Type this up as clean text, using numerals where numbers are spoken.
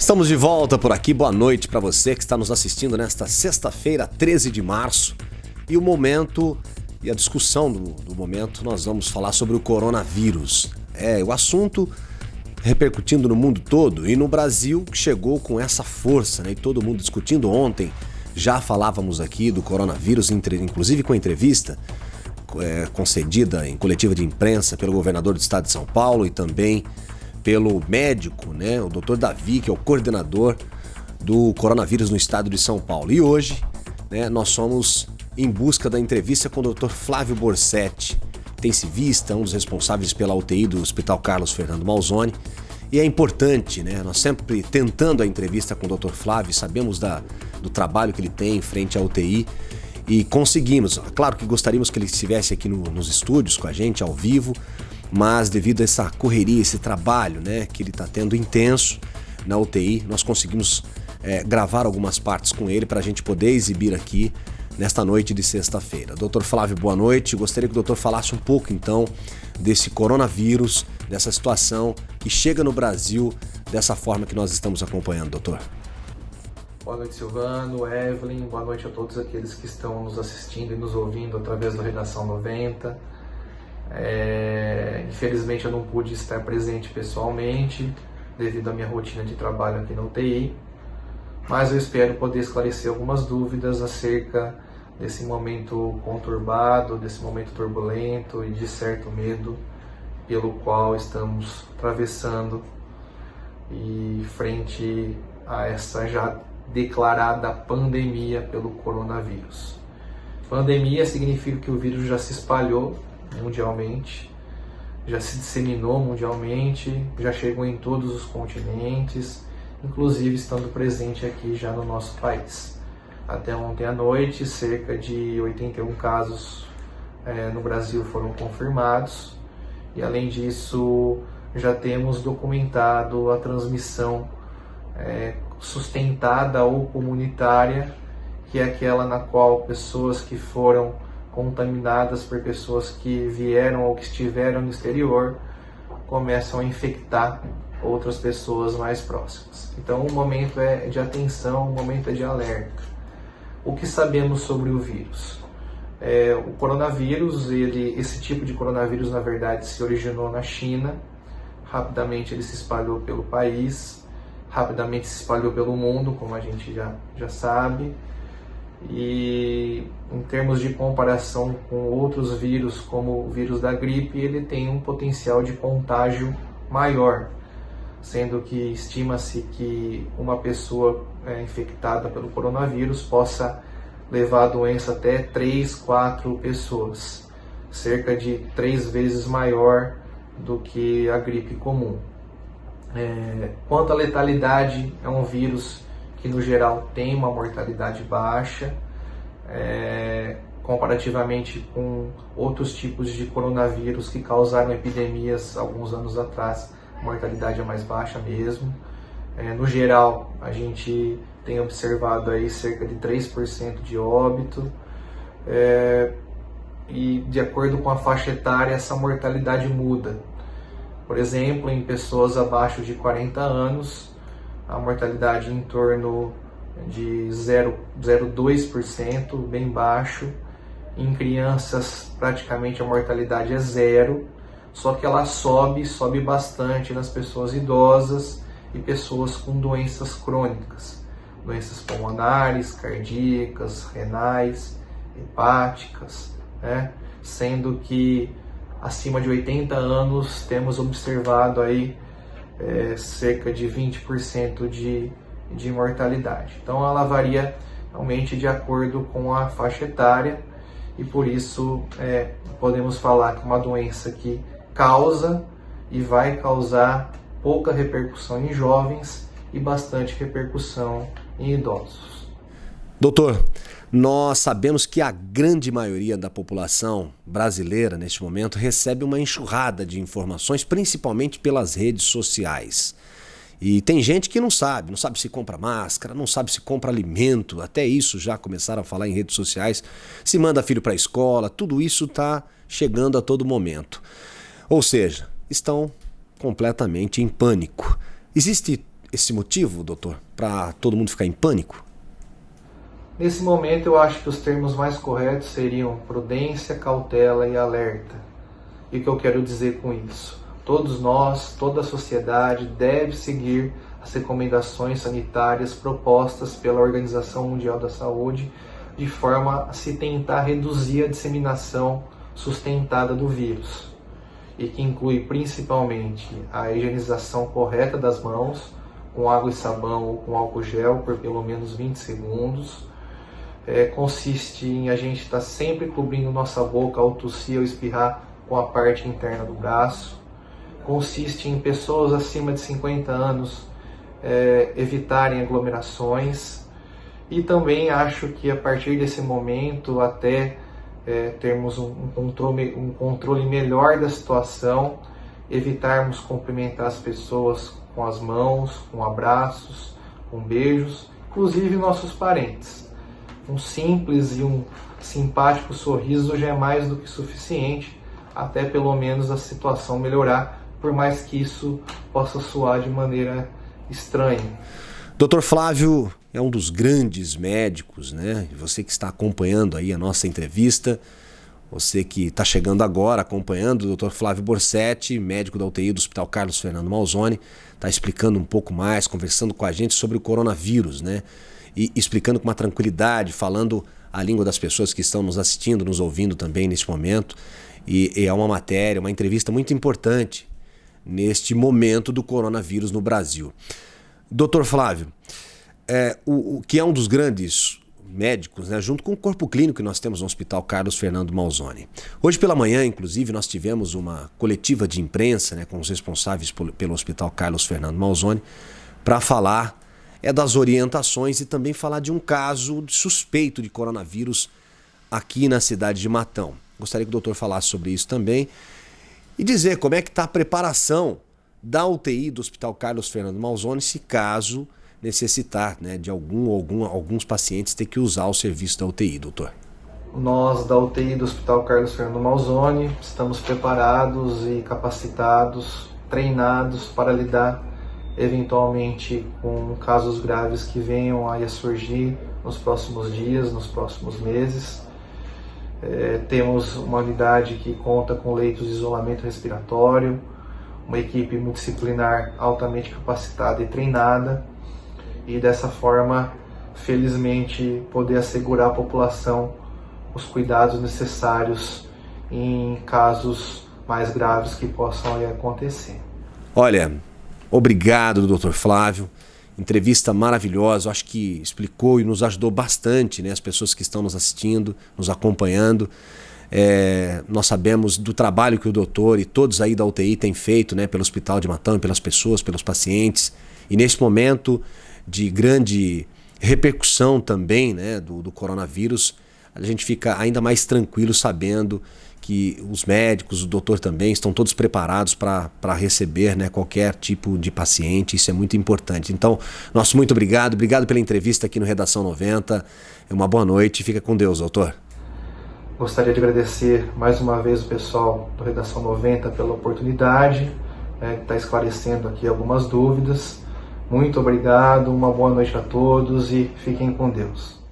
Estamos de volta por aqui, boa noite para você que está nos assistindo nesta sexta-feira, 13 de março. E o momento e a discussão do momento, nós vamos falar sobre o coronavírus. O assunto repercutindo no mundo todo e no Brasil que chegou com essa força, né? E todo mundo discutindo ontem. Já falávamos aqui do coronavírus, inclusive com a entrevista concedida em coletiva de imprensa pelo governador do estado de São Paulo e também pelo médico, né, o Dr. Davi, que é o coordenador do coronavírus no estado de São Paulo. E hoje, né, nós somos em busca da entrevista com o Dr. Flávio Borsetti, intensivista, um dos responsáveis pela UTI do Hospital Carlos Fernando Malzone. E é importante, né, nós sempre tentando a entrevista com o Dr. Flávio, sabemos do trabalho que ele tem em frente à UTI e conseguimos. Claro que gostaríamos que ele estivesse aqui nos estúdios com a gente, ao vivo, mas devido a essa correria, esse trabalho, né, que ele está tendo intenso na UTI, nós conseguimos gravar algumas partes com ele para a gente poder exibir aqui nesta noite de sexta-feira. Doutor Flávio, boa noite. Gostaria que o doutor falasse um pouco, então, desse coronavírus, dessa situação que chega no Brasil dessa forma que nós estamos acompanhando, doutor. Boa noite, Silvano, Evelyn, boa noite a todos aqueles que estão nos assistindo e nos ouvindo através do Redação 90. Infelizmente eu não pude estar presente pessoalmente devido à minha rotina de trabalho aqui na UTI, mas eu espero poder esclarecer algumas dúvidas acerca desse momento conturbado, desse momento turbulento e de certo medo pelo qual estamos atravessando e frente a essa já declarada pandemia pelo coronavírus. Pandemia significa que o vírus já se espalhou mundialmente, já se disseminou mundialmente, já chegou em todos os continentes, inclusive estando presente aqui já no nosso país. Até ontem à noite, cerca de 81 casos no Brasil foram confirmados e, além disso, já temos documentado a transmissão sustentada ou comunitária, que é aquela na qual pessoas que foram contaminadas por pessoas que vieram ou que estiveram no exterior começam a infectar outras pessoas mais próximas. Então o momento é de atenção, o momento é de alerta. O que sabemos sobre o vírus? O coronavírus, esse tipo de coronavírus na verdade se originou na China, rapidamente ele se espalhou pelo país, rapidamente se espalhou pelo mundo, como a gente já sabe. E em termos de comparação com outros vírus, como o vírus da gripe, ele tem um potencial de contágio maior, sendo que estima-se que uma pessoa infectada pelo coronavírus possa levar a doença até 3, 4 pessoas, cerca de 3 vezes maior do que a gripe comum. Quanto à letalidade, é um vírus que no geral tem uma mortalidade baixa, comparativamente com outros tipos de coronavírus que causaram epidemias alguns anos atrás, a mortalidade é mais baixa mesmo. No geral, a gente tem observado aí cerca de 3% de óbito, e de acordo com a faixa etária essa mortalidade muda. Por exemplo, em pessoas abaixo de 40 anos, a mortalidade em torno de 0,02%, bem baixo. Em crianças, praticamente a mortalidade é zero, só que ela sobe bastante nas pessoas idosas e pessoas com doenças crônicas, doenças pulmonares, cardíacas, renais, hepáticas, né? Sendo que acima de 80 anos temos observado aí cerca de 20% de mortalidade. Então ela varia realmente de acordo com a faixa etária e por isso podemos falar que é uma doença que causa e vai causar pouca repercussão em jovens e bastante repercussão em idosos. Doutor, nós sabemos que a grande maioria da população brasileira, neste momento, recebe uma enxurrada de informações, principalmente pelas redes sociais. E tem gente que não sabe se compra máscara, não sabe se compra alimento, até isso já começaram a falar em redes sociais, se manda filho para a escola, tudo isso está chegando a todo momento. Ou seja, estão completamente em pânico. Existe esse motivo, doutor, para todo mundo ficar em pânico? Nesse momento eu acho que os termos mais corretos seriam prudência, cautela e alerta. E o que eu quero dizer com isso? Todos nós, toda a sociedade deve seguir as recomendações sanitárias propostas pela Organização Mundial da Saúde, de forma a se tentar reduzir a disseminação sustentada do vírus, e que inclui principalmente a higienização correta das mãos, com água e sabão ou com álcool gel por pelo menos 20 segundos. Consiste em a gente estar sempre cobrindo nossa boca ao tossir ou espirrar com a parte interna do braço. Consiste em pessoas acima de 50 anos evitarem aglomerações. E também acho que a partir desse momento, até termos um controle melhor da situação, evitarmos cumprimentar as pessoas com as mãos, com abraços, com beijos, inclusive nossos parentes. Um simples e um simpático sorriso já é mais do que suficiente, até pelo menos a situação melhorar, por mais que isso possa soar de maneira estranha. Dr. Flávio é um dos grandes médicos, né? Você que está acompanhando aí a nossa entrevista, você que está chegando agora acompanhando o Dr. Flávio Borsetti, médico da UTI do Hospital Carlos Fernando Malzone, está explicando um pouco mais, conversando com a gente sobre o coronavírus, né? E explicando com uma tranquilidade, falando a língua das pessoas que estão nos assistindo, nos ouvindo também neste momento. E é uma matéria, uma entrevista muito importante neste momento do coronavírus no Brasil. Dr. Flávio, o que é um dos grandes médicos, né, junto com o corpo clínico que nós temos no Hospital Carlos Fernando Malzone. Hoje pela manhã, inclusive, nós tivemos uma coletiva de imprensa, né, com os responsáveis pelo Hospital Carlos Fernando Malzone para falar das orientações e também falar de um caso suspeito de coronavírus aqui na cidade de Matão. Gostaria que o doutor falasse sobre isso também e dizer como é que está a preparação da UTI do Hospital Carlos Fernando Malzone, se caso necessitar, né, de alguns pacientes ter que usar o serviço da UTI, doutor. Nós da UTI do Hospital Carlos Fernando Malzone estamos preparados e capacitados, treinados para lidar eventualmente com casos graves que venham a surgir nos próximos dias, nos próximos meses. Temos uma unidade que conta com leitos de isolamento respiratório, uma equipe multidisciplinar altamente capacitada e treinada, e dessa forma, felizmente, poder assegurar à população os cuidados necessários em casos mais graves que possam acontecer. Olha, obrigado, Dr. Flávio. Entrevista maravilhosa, acho que explicou e nos ajudou bastante, né, as pessoas que estão nos assistindo, nos acompanhando. Nós sabemos do trabalho que o doutor e todos aí da UTI têm feito, né, pelo Hospital de Matão, pelas pessoas, pelos pacientes. E nesse momento de grande repercussão também, né, do coronavírus, a gente fica ainda mais tranquilo sabendo que os médicos, o doutor também, estão todos preparados para receber, né, qualquer tipo de paciente. Isso é muito importante. Então, nosso muito obrigado pela entrevista aqui no Redação 90. Uma boa noite, fica com Deus, doutor. Gostaria de agradecer mais uma vez o pessoal do Redação 90 pela oportunidade, que está esclarecendo aqui algumas dúvidas. Muito obrigado, uma boa noite a todos e fiquem com Deus.